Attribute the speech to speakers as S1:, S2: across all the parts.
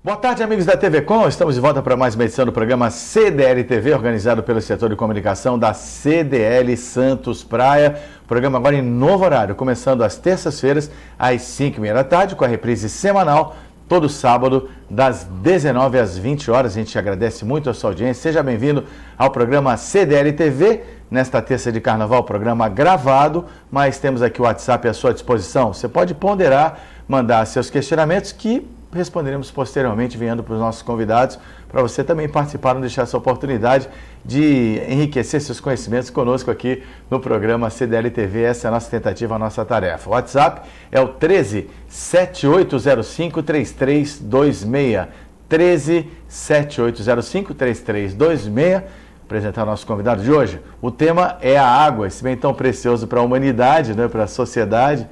S1: Boa tarde, amigos da TV Com. Estamos de volta para mais uma edição do programa CDL TV, organizado pelo setor de comunicação da CDL Santos Praia. Programa agora em novo horário, começando às terças-feiras, às 5h30 da tarde, com a reprise semanal, todo sábado, das 19 às 20 horas. A gente agradece muito a sua audiência. Seja bem-vindo ao programa CDL TV. Nesta terça de carnaval, programa gravado, mas temos aqui o WhatsApp à sua disposição. Você pode ponderar, mandar seus questionamentos que responderemos posteriormente, vindo para os nossos convidados, para você também participar, não deixar essa oportunidade de enriquecer seus conhecimentos conosco aqui no programa CDL TV. Essa é a nossa tentativa, a nossa tarefa. O WhatsApp é o 13 7805 3326. 13 7805 3326. Apresentar o nosso convidado de hoje. O tema é a água, esse bem tão precioso para a humanidade, né, para a sociedade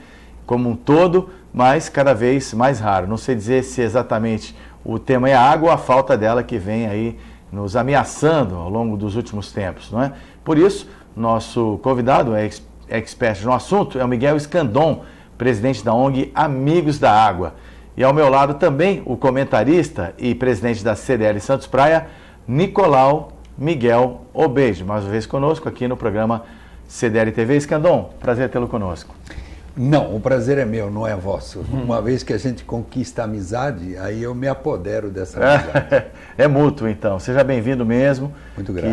S1: como um todo, mas cada vez mais raro. Não sei dizer se exatamente o tema é a água ou a falta dela que vem aí nos ameaçando ao longo dos últimos tempos, não é? Por isso, nosso convidado, expert no assunto, é o Miguel Scandon, presidente da ONG Amigos da Água. E ao meu lado também o comentarista e presidente da CDL Santos Praia, Nicolau Miguel Obeide, mais uma vez conosco aqui no programa CDL TV. Scandon, prazer tê-lo conosco.
S2: Não, o prazer é meu, não é vosso. Uma vez que a gente conquista a amizade, aí eu me apodero dessa amizade.
S1: É mútuo, então. Seja bem-vindo mesmo.
S2: Muito grato.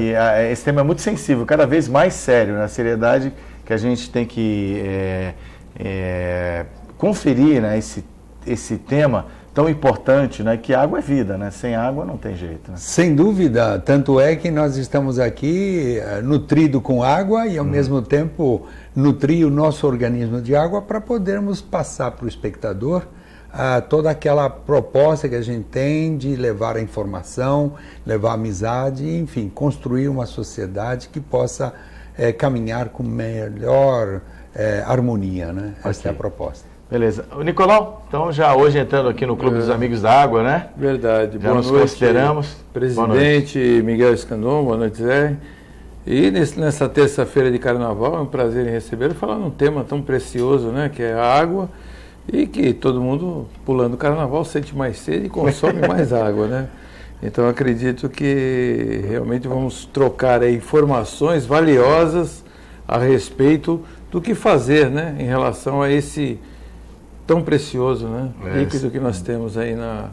S1: Esse tema é muito sensível, cada vez mais sério, na seriedade que a gente tem que conferir, né, esse tema tão importante, né, que água é vida, né? Sem água não tem jeito. Né?
S2: Sem dúvida, tanto é que nós estamos aqui nutrido com água e ao mesmo tempo nutrir o nosso organismo de água para podermos passar para o espectador toda aquela proposta que a gente tem de levar a informação, levar a amizade, enfim, construir uma sociedade que possa caminhar com melhor harmonia, né?
S1: Okay.
S2: Essa é a proposta.
S1: Beleza. O Nicolau, então já hoje entrando aqui no Clube dos Amigos da Água, né?
S3: Verdade.
S1: Já boa nos noite, consideramos.
S3: Presidente Miguel Scandon, boa noite, Zé. E nessa terça-feira de carnaval, é um prazer em recebê-lo, falar num tema tão precioso, né? Que é a água, e que todo mundo, pulando o carnaval, sente mais sede e consome mais água, né? Então acredito que realmente vamos trocar aí informações valiosas a respeito do que fazer, né? Em relação a esse tão precioso, né, líquido que nós temos aí na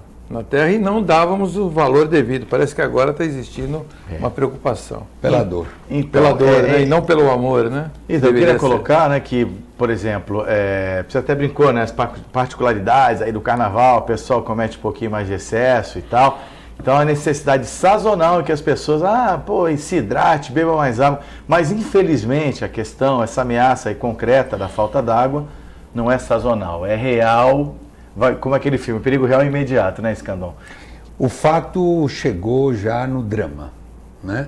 S3: Terra, e não dávamos o valor devido. Parece que agora está existindo uma preocupação.
S2: Pela dor.
S1: Então,
S3: pela dor, né, e não pelo amor, né?
S1: Então, eu queria colocar, né, que, por exemplo, você até brincou, né, as particularidades aí do carnaval, o pessoal comete um pouquinho mais de excesso e tal. Então, a necessidade sazonal que as pessoas, se hidrate, beba mais água. Mas, infelizmente, a questão, essa ameaça aí concreta da falta d'água, não é sazonal, é real, como aquele filme, Perigo Real e Imediato, né, Scandon?
S2: O fato chegou já no drama, né?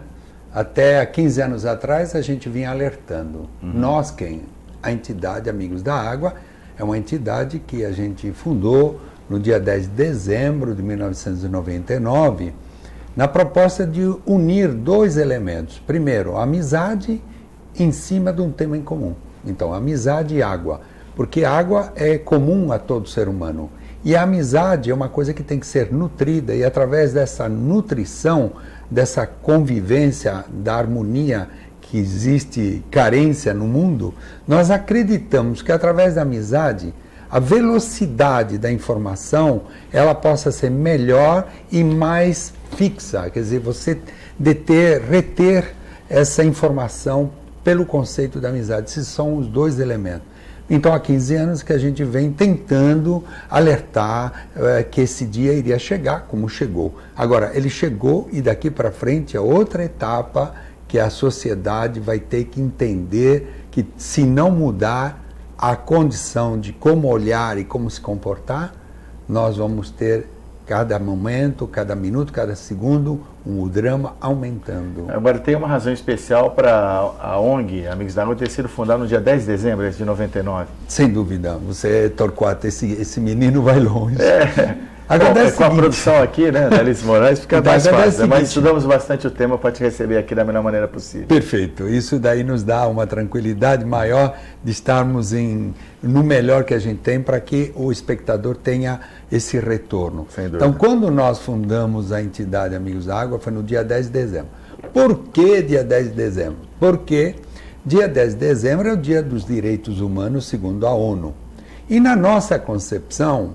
S2: Até há 15 anos atrás a gente vinha alertando. Nós, a entidade Amigos da Água, é uma entidade que a gente fundou no dia 10 de dezembro de 1999, na proposta de unir dois elementos. Primeiro, a amizade em cima de um tema em comum. Então, amizade e água. Porque a água é comum a todo ser humano. E a amizade é uma coisa que tem que ser nutrida, e através dessa nutrição, dessa convivência, da harmonia que existe carência no mundo, nós acreditamos que através da amizade, a velocidade da informação, ela possa ser melhor e mais fixa. Quer dizer, você reter essa informação pelo conceito da amizade. Esses são os dois elementos. Então, há 15 anos que a gente vem tentando alertar que esse dia iria chegar, como chegou. Agora, ele chegou e daqui para frente é outra etapa que a sociedade vai ter que entender que, se não mudar a condição de como olhar e como se comportar, nós vamos ter cada momento, cada minuto, cada segundo, o drama aumentando.
S1: Agora, tem uma razão especial para a ONG Amigos da Água ter sido fundada no dia 10 de dezembro de 99.
S2: Sem dúvida. Você, Torquato, esse menino vai longe. Acontece
S1: com a produção aqui, né, da Alice Moraes, fica
S2: Então,
S1: mais
S2: acontece
S1: fácil.
S2: o
S1: Mas
S2: seguinte.
S1: estudamos bastante o tema para te receber aqui da melhor maneira possível.
S2: Perfeito. Isso daí nos dá uma tranquilidade maior de estarmos no melhor que a gente tem para que o espectador tenha esse retorno.
S1: Sem dúvida.
S2: Então, quando nós fundamos a entidade Amigos da Água, foi no dia 10 de dezembro. Por que dia 10 de dezembro? Porque dia 10 de dezembro é o Dia dos Direitos Humanos, segundo a ONU. E na nossa concepção,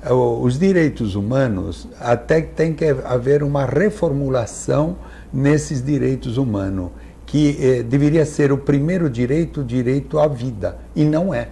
S2: os direitos humanos, até que tem que haver uma reformulação nesses direitos humanos, que deveria ser o primeiro direito, o direito à vida, e não é.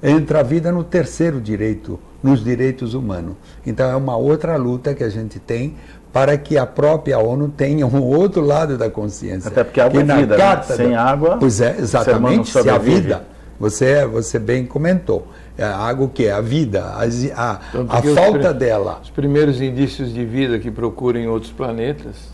S2: Entra a vida no terceiro direito, nos direitos humanos. Então é uma outra luta que a gente tem para que a própria ONU tenha um outro lado da consciência.
S1: Até porque a água é vida, né? Sem água,
S2: pois é, exatamente,
S1: se
S2: a
S1: sobrevive.
S2: vida, você bem comentou. A água o que é? A vida, a
S3: Então,
S2: falta dela
S3: Os primeiros indícios de vida que procuram em outros planetas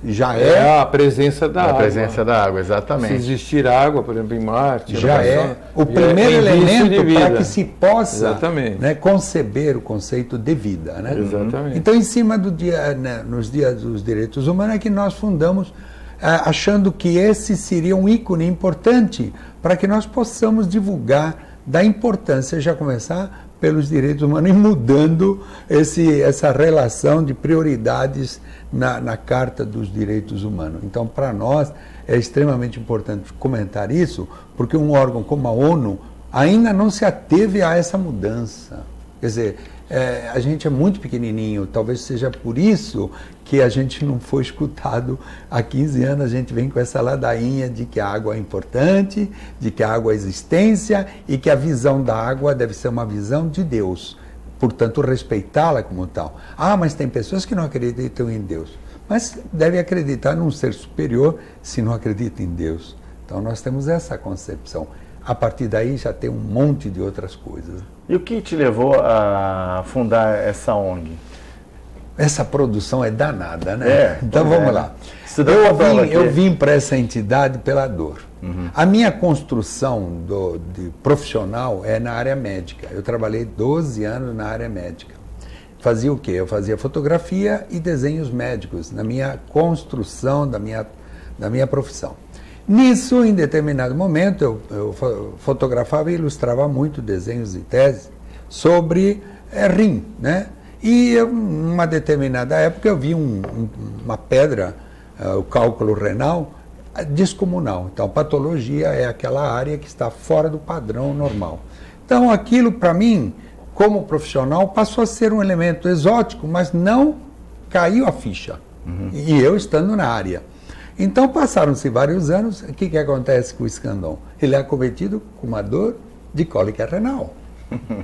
S2: já
S3: é
S2: é,
S3: a presença da água.
S1: A presença da água,
S3: Se
S1: exatamente.
S3: existir água, por exemplo, em Marte,
S2: já é o
S3: já
S2: primeiro
S3: é indício de
S2: elemento
S3: vida.
S2: para que se possa,
S3: Exatamente.
S2: né, conceber o conceito de vida. Né?
S3: Exatamente.
S2: Então, em cima do dia, né, nos dias dos direitos humanos, é que nós fundamos, achando que esse seria um ícone importante para que nós possamos divulgar da importância, já começar pelos direitos humanos e mudando essa relação de prioridades na Carta dos Direitos Humanos. Então, para nós, é extremamente importante comentar isso, porque um órgão como a ONU ainda não se ateve a essa mudança. Quer dizer, a gente é muito pequenininho, talvez seja por isso que a gente não foi escutado. Há 15 anos a gente vem com essa ladainha de que a água é importante, de que a água é existência e que a visão da água deve ser uma visão de Deus. Portanto, respeitá-la como tal. Ah, mas tem pessoas que não acreditam em Deus. Mas deve acreditar num ser superior se não acredita em Deus. Então nós temos essa concepção. A partir daí já tem um monte de outras coisas.
S1: E o que te levou a fundar essa ONG?
S2: Essa produção é danada, né? Então vamos lá. Eu vim para essa entidade pela dor. A minha construção de profissional é na área médica. Eu trabalhei 12 anos na área médica. Fazia o quê? Eu fazia fotografia e desenhos médicos na minha construção da minha profissão. Nisso, em determinado momento, eu fotografava e ilustrava muito desenhos e teses sobre rim, né? E numa determinada época eu vi uma pedra, o cálculo renal, descomunal. Então, patologia é aquela área que está fora do padrão normal. Então, aquilo para mim, como profissional, passou a ser um elemento exótico, mas não caiu a ficha. E eu estando na área. Então, passaram-se vários anos, o que acontece com o Escandon? Ele é acometido com uma dor de cólica renal.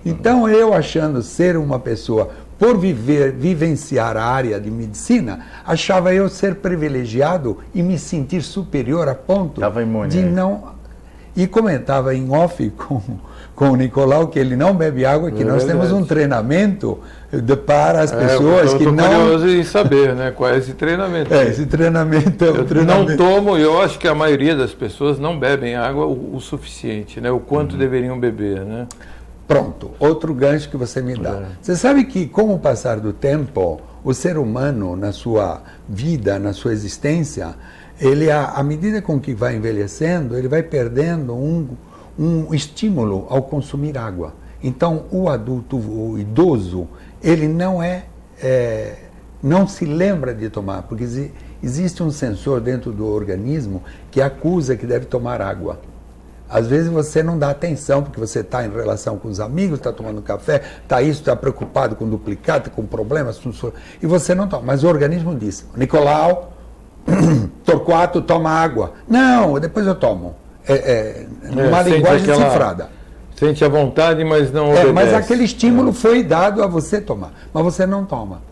S2: Então, eu achando ser uma pessoa, por vivenciar a área de medicina, achava eu ser privilegiado e me sentir superior a ponto de não... E comentava em off com o Nicolau que ele não bebe água, que nós temos um treinamento para as pessoas que não...
S3: Eu estou curioso em saber, né, qual é esse treinamento.
S2: Esse treinamento é o treinamento.
S3: Não tomo, eu acho que a maioria das pessoas não bebem água o suficiente, né, o quanto deveriam beber, né?
S2: Pronto, outro gancho que você me dá. Você sabe que, com o passar do tempo, o ser humano, na sua vida, na sua existência, ele, à medida com que vai envelhecendo, ele vai perdendo um estímulo ao consumir água. Então, o adulto, o idoso, ele não se lembra de tomar, porque existe um sensor dentro do organismo que acusa que deve tomar água. Às vezes você não dá atenção, porque você está em relação com os amigos, está tomando café, está preocupado com duplicata, com problemas, e você não toma. Mas o organismo diz, Nicolau, Torquato, toma água. Não, depois eu tomo. Uma linguagem cifrada.
S3: Sente a vontade, mas não obedece.
S2: Mas aquele estímulo foi dado a você tomar, mas você não toma.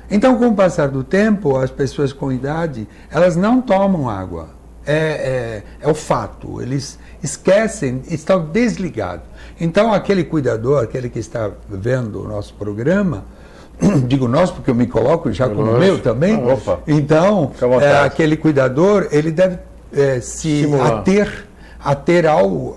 S2: Então, com o passar do tempo, as pessoas com idade, elas não tomam água. É o fato, eles esquecem, estão desligados. Então, aquele cuidador, aquele que está vendo o nosso programa, digo nós porque eu me coloco já como meu também, então, aquele cuidador, ele deve se ater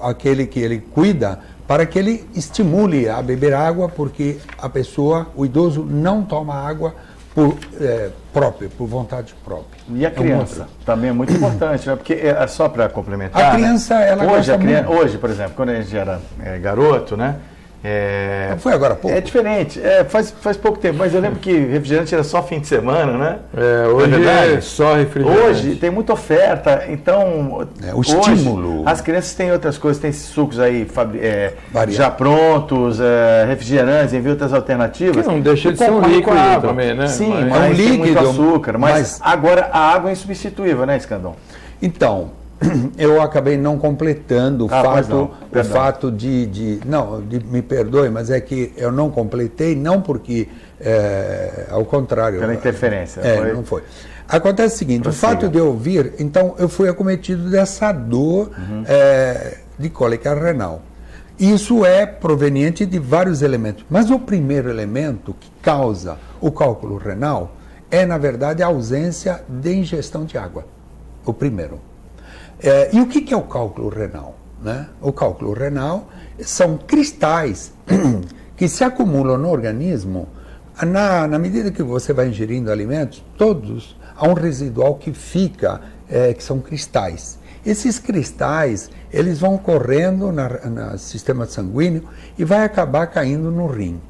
S2: aquele que ele cuida para que ele estimule a beber água, porque a pessoa, o idoso, não toma água por vontade própria.
S1: E a criança também é muito importante, né? Porque só para complementar.
S2: A criança, ela gosta muito.
S1: Hoje, por exemplo, quando a gente era garoto, né?
S2: Foi agora há pouco?
S1: É diferente, faz pouco tempo, mas eu lembro que refrigerante era só fim de semana, né?
S3: Hoje é só refrigerante.
S1: Hoje tem muita oferta, então
S2: o estímulo.
S1: As crianças têm outras coisas, tem esses sucos aí já prontos, refrigerantes, enfim, outras alternativas.
S3: Que não deixa de ser um líquido também, né?
S1: Sim, mas tem muito açúcar, mas agora a água é insubstituível, né, Escandão?
S2: Então, eu acabei não completando o fato de me perdoe, mas é que eu não completei, não porque, ao contrário.
S1: Pela interferência.
S2: Não foi. Acontece o seguinte, o fato de eu vir, então eu fui acometido dessa dor de cólica renal. Isso é proveniente de vários elementos, mas o primeiro elemento que causa o cálculo renal é, na verdade, a ausência de ingestão de água. O primeiro. E o que é o cálculo renal? Né? O cálculo renal são cristais que se acumulam no organismo na medida que você vai ingerindo alimentos, todos, há um residual que fica, que são cristais. Esses cristais, eles vão correndo no sistema sanguíneo e vai acabar caindo no rim.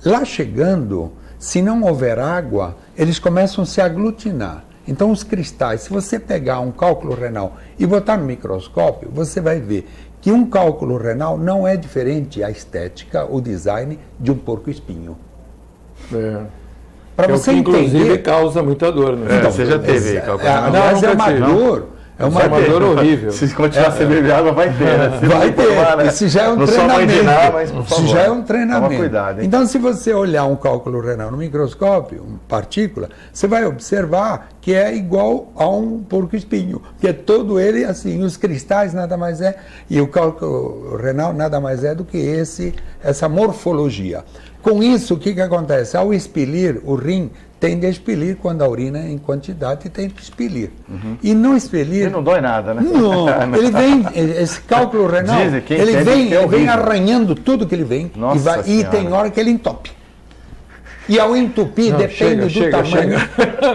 S2: Lá chegando, se não houver água, eles começam a se aglutinar. Então, os cristais, se você pegar um cálculo renal e botar no microscópio, você vai ver que um cálculo renal não é diferente a estética, o design de um porco-espinho. Para você entender,
S3: inclusive causa muita dor, né?
S1: Então, você já teve cálculo renal?
S2: Aliás, é uma dor. É uma
S3: dor horrível.
S1: Se continuar sem beber água, vai ter, né?
S2: Vai ter. Isso já é um treinamento.
S1: Isso
S2: já é um treinamento.
S1: Toma cuidado, hein?
S2: Então, se você olhar um cálculo renal no microscópio, uma partícula, você vai observar que é igual a um porco-espinho, que é todo ele assim, os cristais nada mais é, e o cálculo renal nada mais é do que essa morfologia. Com isso, o que acontece? Ao expelir, o rim tende a expelir quando a urina é em quantidade e tem que expelir. E não expelir...
S1: E não dói nada, né?
S2: Não, ele vem, esse cálculo renal, ele vem arranhando tudo que ele vem. E tem hora que ele entope. E ao entupir, depende do tamanho.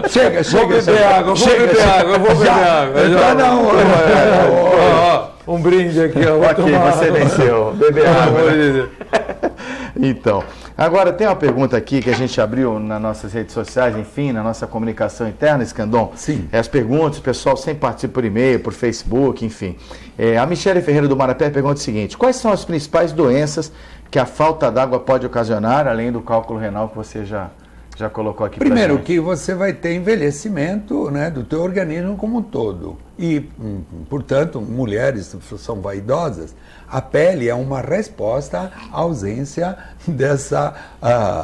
S2: Chega.
S3: Vou beber água. Um brinde aqui, ó.
S1: Ok, você venceu. Beber água. Então, agora tem uma pergunta aqui que a gente abriu nas nossas redes sociais, enfim, na nossa comunicação interna, Escandon.
S2: Sim.
S1: As perguntas, o pessoal sempre participa por e-mail, por Facebook, enfim. A Michele Ferreira do Marapé pergunta o seguinte: quais são as principais doenças que a falta d'água pode ocasionar, além do cálculo renal que você já colocou aqui?
S2: Primeiro, que você vai ter envelhecimento, né, do teu organismo como um todo. E, portanto, mulheres são vaidosas, a pele é uma resposta à ausência dessa...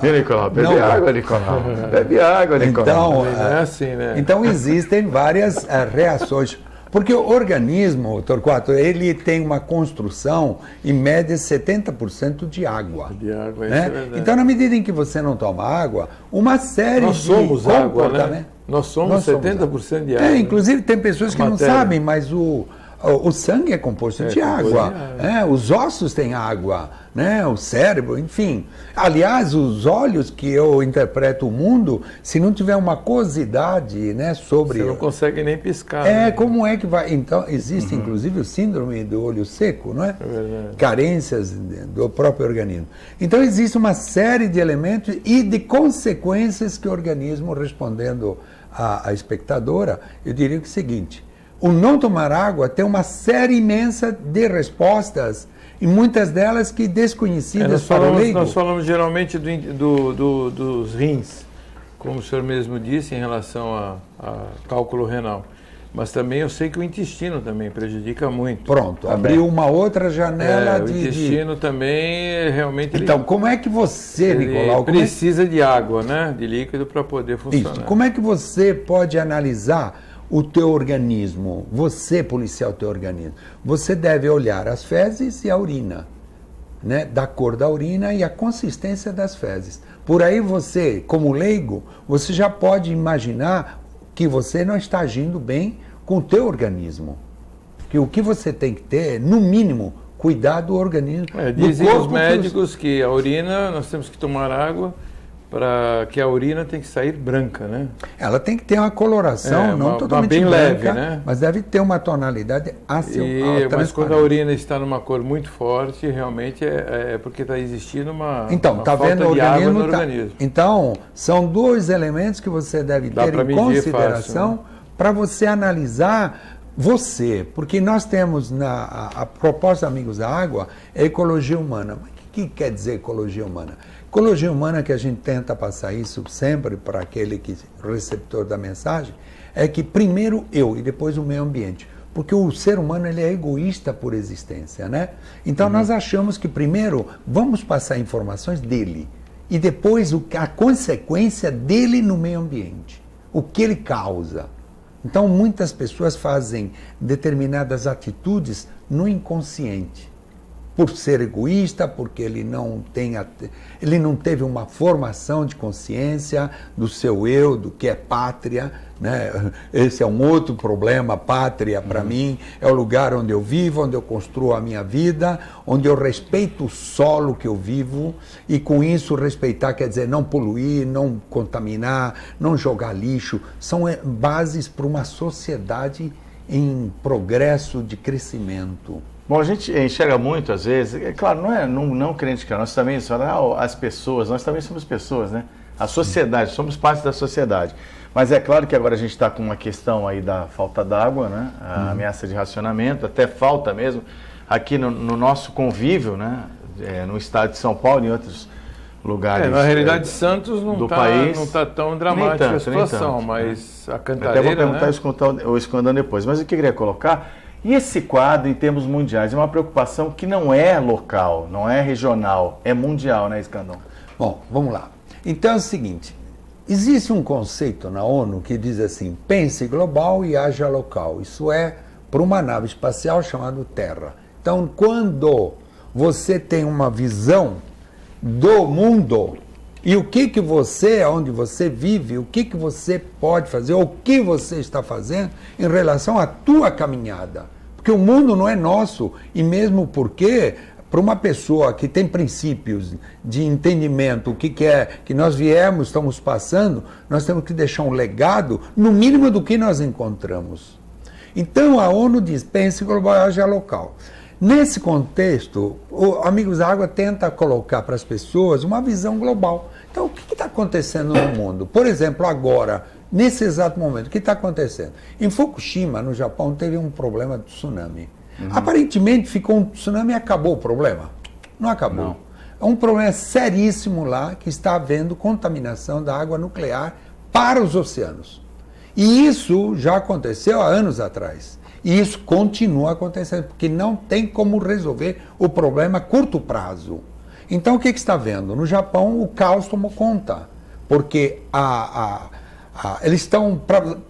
S1: Nicolau, bebe água, Nicolau. Bebe água, Nicolau.
S2: Então,
S3: é assim, né?
S2: Então, existem várias reações. Porque o organismo, Torquato, ele tem uma construção, em média, 70% de água.
S3: De água,
S2: né?
S3: Isso é verdade.
S2: Então, na medida em que você não toma água, uma série
S3: Nós
S2: de
S3: somos água,
S2: comportamentos...
S3: né? Nós somos 70% de água.
S2: Inclusive, tem pessoas que
S3: matéria.
S2: não sabem, mas o sangue é composto de água. Os ossos têm água, né? O cérebro, enfim. Aliás, os olhos que eu interpreto o mundo, se não tiver uma cosidade, né, sobre...
S3: Você não consegue nem piscar. Né?
S2: Como é que vai... Então, existe inclusive o síndrome do olho seco, não é?
S3: É verdade.
S2: Carências do próprio organismo. Então, existe uma série de elementos e de consequências que o organismo, respondendo à espectadora, eu diria que é o seguinte: o não tomar água tem uma série imensa de respostas, e muitas delas que desconhecidas para o leigo.
S3: Nós falamos geralmente dos rins, como o senhor mesmo disse, em relação a cálculo renal. Mas também eu sei que o intestino também prejudica muito.
S2: Pronto, abriu uma outra janela
S3: o intestino também realmente...
S2: Então, como é que você, Nicolau...
S3: precisa de água, né? De líquido para poder funcionar.
S2: Isso. Como é que você pode analisar o teu organismo, você policiar o teu organismo? Você deve olhar as fezes e a urina, né? Da cor da urina e a consistência das fezes. Por aí você, como leigo, você já pode imaginar que você não está agindo bem com o teu organismo. Que o que você tem que ter é, no mínimo, cuidar do organismo.
S3: Dizem os médicos que a urina, nós temos que tomar água para que a urina tem que sair branca, né?
S2: Ela tem que ter uma coloração, não totalmente
S3: bem
S2: branca,
S3: leve, né?
S2: Mas deve ter uma tonalidade
S3: mas quando a urina está numa cor muito forte, realmente é porque está existindo uma
S2: falta
S3: de água no organismo.
S2: Então, são dois elementos que você deve ter em consideração para você analisar você, porque nós temos a proposta Amigos da Água é ecologia humana. Mas o que quer dizer ecologia humana? Ecologia humana, que a gente tenta passar isso sempre para aquele receptor da mensagem, é que primeiro eu e depois o meio ambiente. Porque o ser humano ele é egoísta por existência, né? Então nós achamos que primeiro vamos passar informações dele e depois a consequência dele no meio ambiente, o que ele causa. Então muitas pessoas fazem determinadas atitudes no inconsciente. Por ser egoísta, porque ele não teve uma formação de consciência do seu eu, do que é pátria, né? Esse é um outro problema. Pátria, para mim, é o lugar onde eu vivo, onde eu construo a minha vida, onde eu respeito o solo que eu vivo, e com isso respeitar quer dizer não poluir, não contaminar, não jogar lixo. São bases para uma sociedade em progresso de crescimento.
S1: Bom, a gente enxerga muito, às vezes, é claro, não criticar, nós também, as pessoas, nós também somos pessoas, né? A sociedade, somos parte da sociedade. Mas é claro que agora a gente está com uma questão aí da falta d'água, né? A ameaça de racionamento, até falta mesmo, aqui no nosso convívio, né? No estado de São Paulo e em outros lugares.
S3: Na realidade, Santos não está tão dramática
S1: tanto,
S3: a situação, mas a Cantareira,
S1: até vou perguntar o Escandão depois, mas o que eu queria colocar... E esse quadro, em termos mundiais, é uma preocupação que não é local, não é regional, é mundial, né, Escandão?
S2: Bom, vamos lá. Então é o seguinte, existe um conceito na ONU que diz assim, pense global e haja local. Isso é para uma nave espacial chamada Terra. Então, quando você tem uma visão do mundo e o que você, onde você vive, o que você pode fazer, o que você está fazendo em relação à tua caminhada. Porque o mundo não é nosso, e mesmo porque, para uma pessoa que tem princípios de entendimento, o que é que nós viemos, estamos passando, nós temos que deixar um legado, no mínimo do que nós encontramos. Então a ONU diz, pense global, haja local. Nesse contexto, o Amigos da Água tenta colocar para as pessoas uma visão global. Então, o que está acontecendo no mundo? Por exemplo, agora, nesse exato momento, o que está acontecendo? Em Fukushima, no Japão, teve um problema de tsunami. Aparentemente, ficou um tsunami e acabou o problema. Não acabou. Não. É um problema seríssimo lá, que está havendo contaminação da água nuclear para os oceanos. E isso já aconteceu há anos atrás. E isso continua acontecendo, porque não tem como resolver o problema a curto prazo. Então, o que está vendo? No Japão, o caos tomou conta, porque eles estão...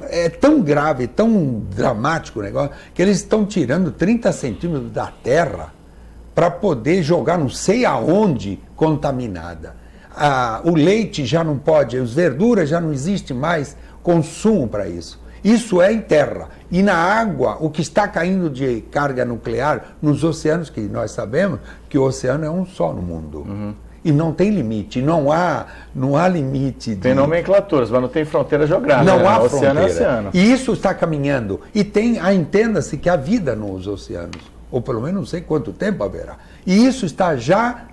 S2: É tão grave, tão dramático o negócio, que eles estão tirando 30 centímetros da terra para poder jogar não sei aonde contaminada. O leite já não pode, as verduras já não existe mais consumo para isso. Isso é em terra. E na água, o que está caindo de carga nuclear nos oceanos, que nós sabemos que o oceano é um só no mundo. E não tem limite, não há limite.
S1: Tem nomenclaturas, mas não tem fronteira geográfica.
S2: Não há fronteira.
S1: Oceano é oceano.
S2: E isso está caminhando. E entenda-se que há vida nos oceanos. Ou pelo menos não sei quanto tempo haverá. E isso está já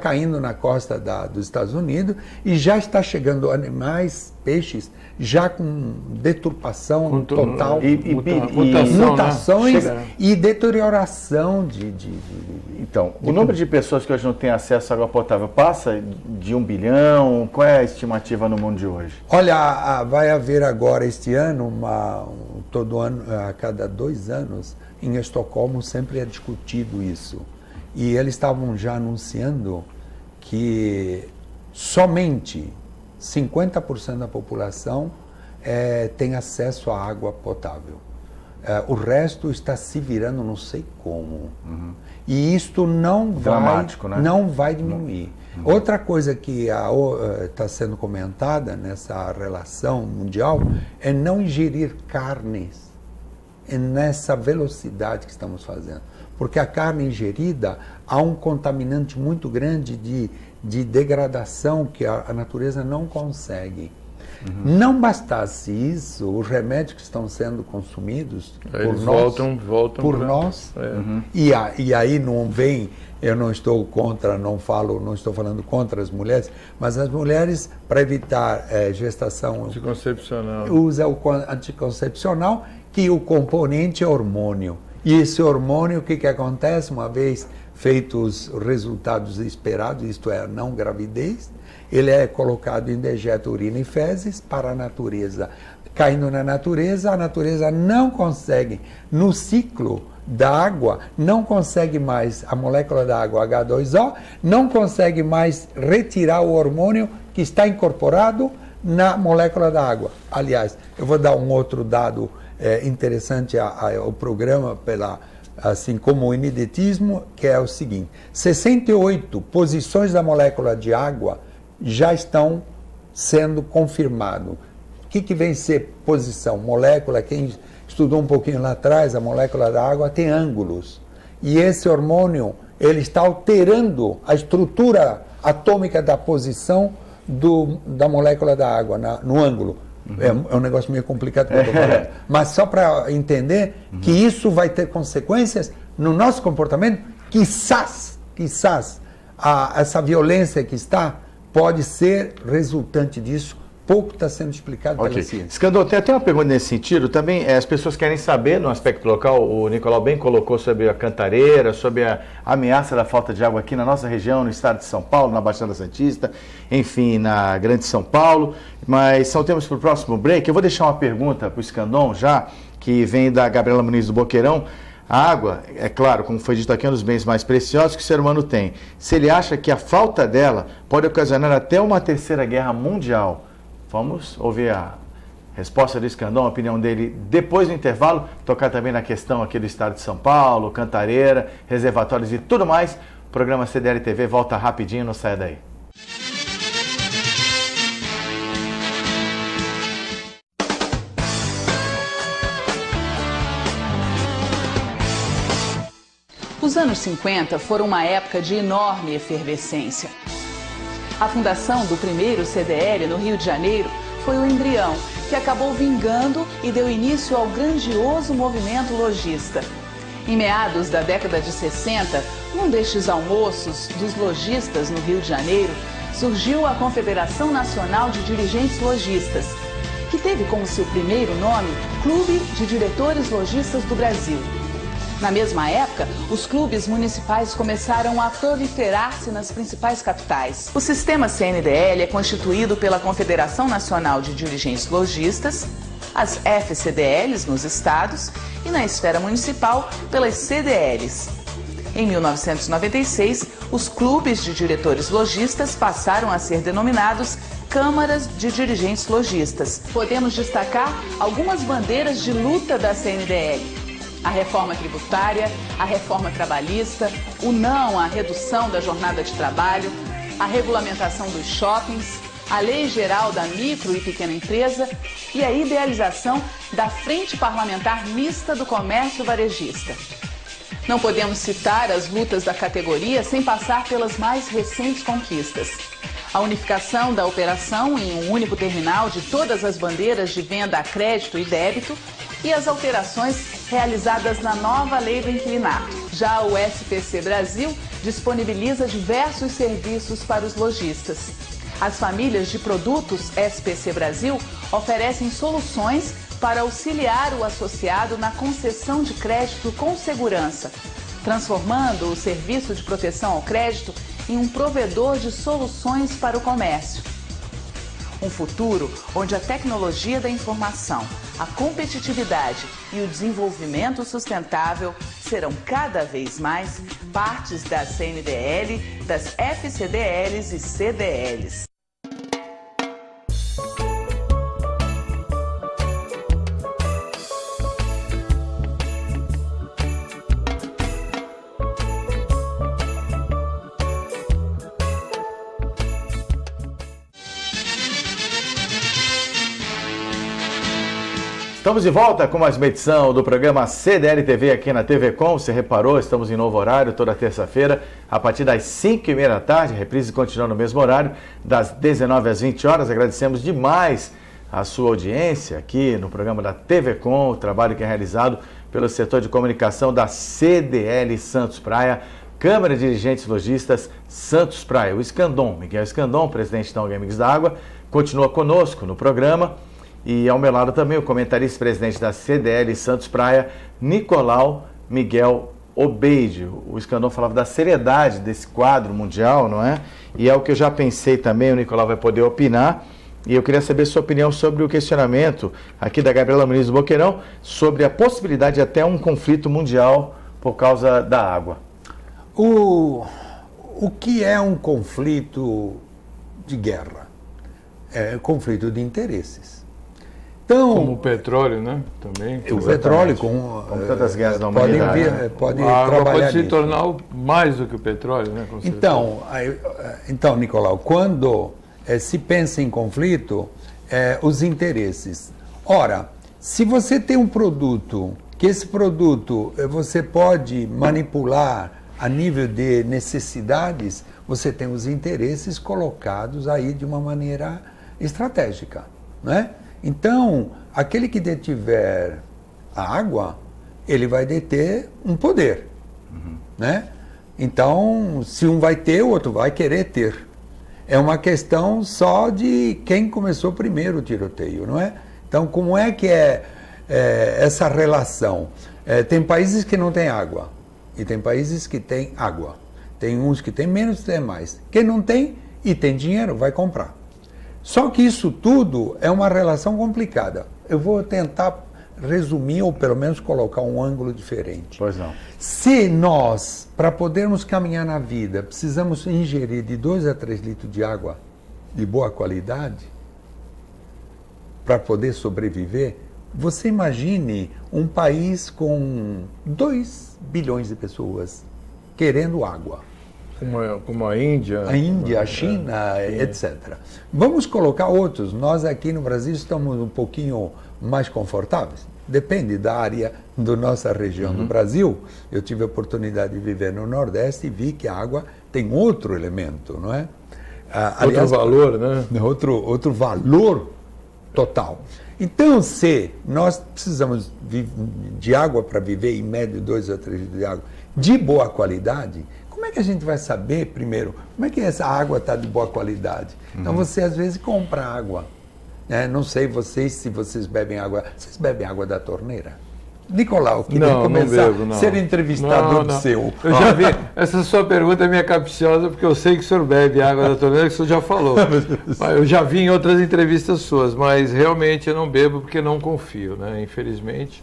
S2: caindo na costa dos Estados Unidos e já está chegando animais, peixes, já com deturpação total, mutações, né? E deterioração
S1: Então, o número de pessoas que hoje não têm acesso à água potável passa de 1 bilhão? Qual é a estimativa no mundo de hoje?
S2: Olha, vai haver agora este ano, todo ano, a cada 2 anos, em Estocolmo sempre é discutido isso. E eles estavam já anunciando que somente 50% da população tem acesso à água potável. O resto está se virando não sei como. E isto não vai diminuir. Outra coisa que está sendo comentada nessa relação mundial é não ingerir carnes nessa velocidade que estamos fazendo. Porque a carne ingerida há um contaminante muito grande de degradação que a natureza não consegue. Não bastasse isso, os remédios que estão sendo consumidos
S3: Eles voltam
S2: por nós, e aí não vem, eu não estou contra, não estou falando contra as mulheres, mas as mulheres, para evitar gestação
S3: anticoncepcional,
S2: usa o anticoncepcional, que o componente é hormônio. E esse hormônio, o que acontece? Uma vez feitos os resultados esperados, isto é, a não gravidez, ele é colocado em dejeto, urina e fezes para a natureza. Caindo na natureza, a natureza não consegue, no ciclo da água, não consegue mais, a molécula da água, H2O, não consegue mais retirar o hormônio que está incorporado na molécula da água. Aliás, eu vou dar um outro dado interessante ao programa, assim como o inidetismo, que é o seguinte: 68 posições da molécula de água já estão sendo confirmados. O que vem ser posição? Molécula, quem estudou um pouquinho lá atrás, a molécula da água tem ângulos. E esse hormônio, ele está alterando a estrutura atômica da posição da molécula da água no ângulo. É um negócio meio complicado que eu estou falando. Mas só para entender que isso vai ter consequências no nosso comportamento, quizás essa violência que pode ser resultante disso. Pouco está sendo explicado pela ciência.
S1: Escandon, tem até uma pergunta nesse sentido. Também as pessoas querem saber, no aspecto local, o Nicolau bem colocou sobre a Cantareira, sobre a ameaça da falta de água aqui na nossa região, no estado de São Paulo, na Baixada Santista, enfim, na Grande São Paulo. Mas são temas para o próximo break. Eu vou deixar uma pergunta para o Escandon já, que vem da Gabriela Muniz do Boqueirão. A água, é claro, como foi dito aqui, é um dos bens mais preciosos que o ser humano tem. Se ele acha que a falta dela pode ocasionar até uma terceira guerra mundial. Vamos ouvir a resposta do Escandon, a opinião dele depois do intervalo, tocar também na questão aqui do estado de São Paulo, Cantareira, reservatórios e tudo mais. O programa CDL TV volta rapidinho, não saia daí.
S4: Os anos 50 foram uma época de enorme efervescência. A fundação do primeiro CDL no Rio de Janeiro foi o embrião, que acabou vingando e deu início ao grandioso movimento lojista. Em meados da década de 60, num destes almoços dos lojistas no Rio de Janeiro, surgiu a Confederação Nacional de Dirigentes Lojistas, que teve como seu primeiro nome Clube de Diretores Lojistas do Brasil. Na mesma época, os clubes municipais começaram a proliferar-se nas principais capitais. O sistema CNDL é constituído pela Confederação Nacional de Dirigentes Lojistas, as FCDLs nos estados e, na esfera municipal, pelas CDLs. Em 1996, os clubes de diretores lojistas passaram a ser denominados Câmaras de Dirigentes Lojistas. Podemos destacar algumas bandeiras de luta da CNDL. A reforma tributária, a reforma trabalhista, o não à redução da jornada de trabalho, a regulamentação dos shoppings, a Lei Geral da Micro e Pequena Empresa e a idealização da Frente Parlamentar Mista do Comércio Varejista. Não podemos citar as lutas da categoria sem passar pelas mais recentes conquistas. A unificação da operação em um único terminal de todas as bandeiras de venda a crédito e débito e as alterações realizadas na nova lei do inquilinato. Já o SPC Brasil disponibiliza diversos serviços para os lojistas. As famílias de produtos SPC Brasil oferecem soluções para auxiliar o associado na concessão de crédito com segurança, transformando o serviço de proteção ao crédito em um provedor de soluções para o comércio. Um futuro onde a tecnologia da informação, a competitividade e o desenvolvimento sustentável serão cada vez mais partes da CNDL, das FCDLs e CDLs.
S1: Estamos de volta com mais uma edição do programa CDL TV aqui na TV Com. Você reparou, estamos em novo horário, toda terça-feira, a partir das 5h30 da tarde. A reprise continua no mesmo horário, das 19 às 20 horas. Agradecemos demais a sua audiência aqui no programa da TV Com, o trabalho que é realizado pelo setor de comunicação da CDL Santos Praia, Câmara de Dirigentes Lojistas Santos Praia. O Escandon, Miguel Escandon, presidente da ONG Amigos da Água, continua conosco no programa. E ao meu lado também o comentarista presidente da CDL Santos Praia, Nicolau Miguel Obeide. O Escandon falava da seriedade desse quadro mundial, não é? E é o que eu já pensei também, o Nicolau vai poder opinar. E eu queria saber sua opinião sobre o questionamento aqui da Gabriela Muniz do Boqueirão sobre a possibilidade de até um conflito mundial por causa da água.
S2: O que é um conflito de guerra? É um conflito de interesses. Então,
S3: como o petróleo, né? Também.
S2: O petróleo, como
S1: tantas guerras da humanidade,
S2: pode
S3: a água
S2: trabalhar
S3: pode se
S2: nisso.
S3: tornar mais do que o petróleo, né? Com certeza.
S2: Então, Nicolau, quando se pensa em conflito, os interesses. Ora, se você tem um produto, que esse produto você pode manipular a nível de necessidades, você tem os interesses colocados aí de uma maneira estratégica, né? Então, aquele que detiver a água, ele vai deter um poder, né? Então, se um vai ter, o outro vai querer ter. É uma questão só de quem começou primeiro o tiroteio, não é? Então, como é que é essa relação? Tem países que não têm água e tem países que têm água. Tem uns que têm menos, tem mais. Quem não tem e tem dinheiro, vai comprar. Só que isso tudo é uma relação complicada. Eu vou tentar resumir ou pelo menos colocar um ângulo diferente.
S1: Pois não.
S2: Se nós, para podermos caminhar na vida, precisamos ingerir de 2 a 3 litros de água de boa qualidade para poder sobreviver, você imagine um país com 2 bilhões de pessoas querendo água.
S3: Como a Índia.
S2: A Índia, a China, etc. Vamos colocar outros. Nós aqui no Brasil estamos um pouquinho mais confortáveis. Depende da área da nossa região do Brasil. Eu tive a oportunidade de viver no Nordeste e vi que a água tem outro elemento, não é?
S3: Aliás, outro valor, né?
S2: Outro valor total. Então, se nós precisamos de água para viver, em média 2 a 3 litros de água, de boa qualidade, como é que a gente vai saber, primeiro, como é que essa água está de boa qualidade? Então, você às vezes compra água. Não sei se vocês bebem água. Vocês bebem água da torneira? Nicolau, queria começar a ser entrevistador seu.
S3: Eu já vi, essa sua pergunta é minha capciosa, porque eu sei que o senhor bebe água da torneira, que o senhor já falou. Eu já vi em outras entrevistas suas, mas realmente eu não bebo porque não confio, né? Infelizmente.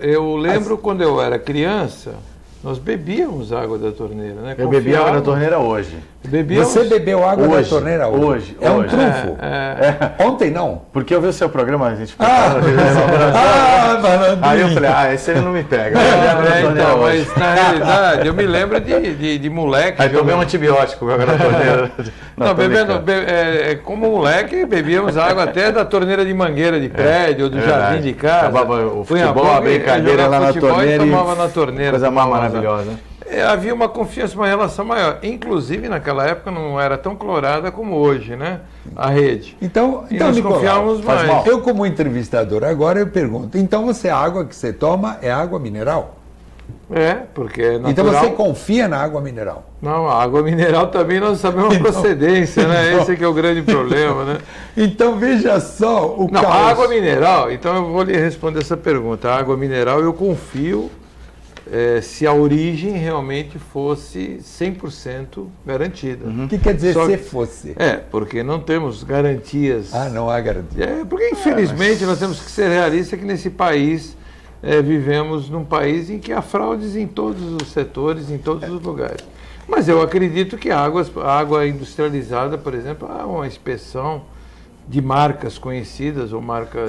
S3: Eu lembro quando eu era criança, nós bebíamos água da torneira, né?
S1: Eu bebi água da torneira hoje.
S2: Você bebeu água da torneira hoje? É um trunfo? Ontem não.
S1: Porque eu vi o seu programa, a gente...
S2: Malandrinho.
S1: Aí eu falei, esse ele não me pega.
S3: Então, mas na realidade, eu me lembro de moleque...
S1: Aí tomei um antibiótico com água da torneira.
S3: Como moleque, bebíamos água até da torneira de mangueira de prédio, ou do jardim de casa.
S1: Acabava o futebol, a brincadeira lá na torneira
S3: e tomava na torneira.
S1: Coisa mais maravilhosa.
S3: Havia uma confiança, uma relação maior. Inclusive, naquela época não era tão clorada como hoje, né? A rede.
S2: Então
S3: nós
S2: Nicolau,
S3: confiávamos mais.
S2: Eu, como entrevistador, agora eu pergunto, então a água que você toma é água mineral?
S3: Porque é natural.
S2: Então você confia na água mineral?
S3: Não, a água mineral também nós sabemos a procedência, né? Esse que é o grande problema, né?
S2: Então veja só o caos.
S3: A água mineral, então eu vou lhe responder essa pergunta. A água mineral eu confio se a origem realmente fosse 100% garantida.
S2: O que quer dizer se fosse?
S3: Porque não temos garantias.
S2: Não há garantia.
S3: Porque infelizmente nós temos que ser realistas que nesse país vivemos num país em que há fraudes em todos os setores, em todos os lugares. Mas eu acredito que a água industrializada, por exemplo, há uma inspeção de marcas conhecidas ou marcas...